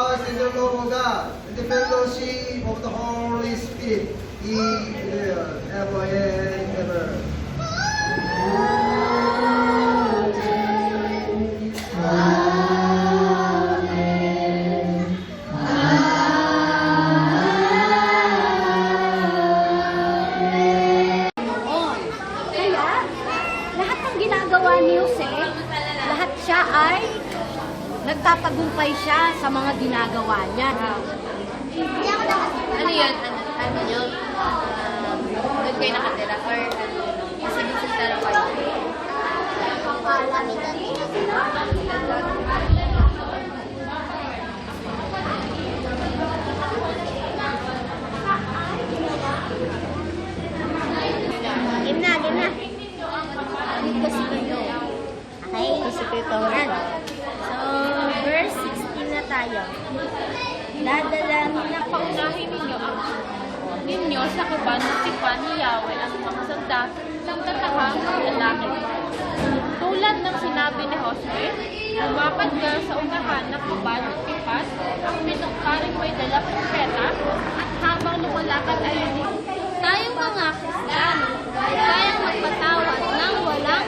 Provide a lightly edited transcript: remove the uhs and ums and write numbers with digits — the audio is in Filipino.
us in the love of God, in the fellowship of the Holy Spirit, He will ever and ever. Ginagawa ni Jose, lahat siya ay nagtatagumpay siya sa mga ginagawa niya. Ano yun? Ano yun? Doon kayo nakatira? Or kasi dito sa Tarapan? Game na. Dito si Pino. Okay? Si Pito. So, verse 16 na tayo. Dadalhin na Paunahin ninyo sa kabanatipan ni Yahweh ang mga sandat ng tatahang lalaki. Tulad ng sinabi ni Jose, lumapad ka sa unahan ng kaban at tipas, ang pinungkaring may dalang pera, at habang lumalakad ay tayong mga Kristiyano ay kayang magpatawad ng walang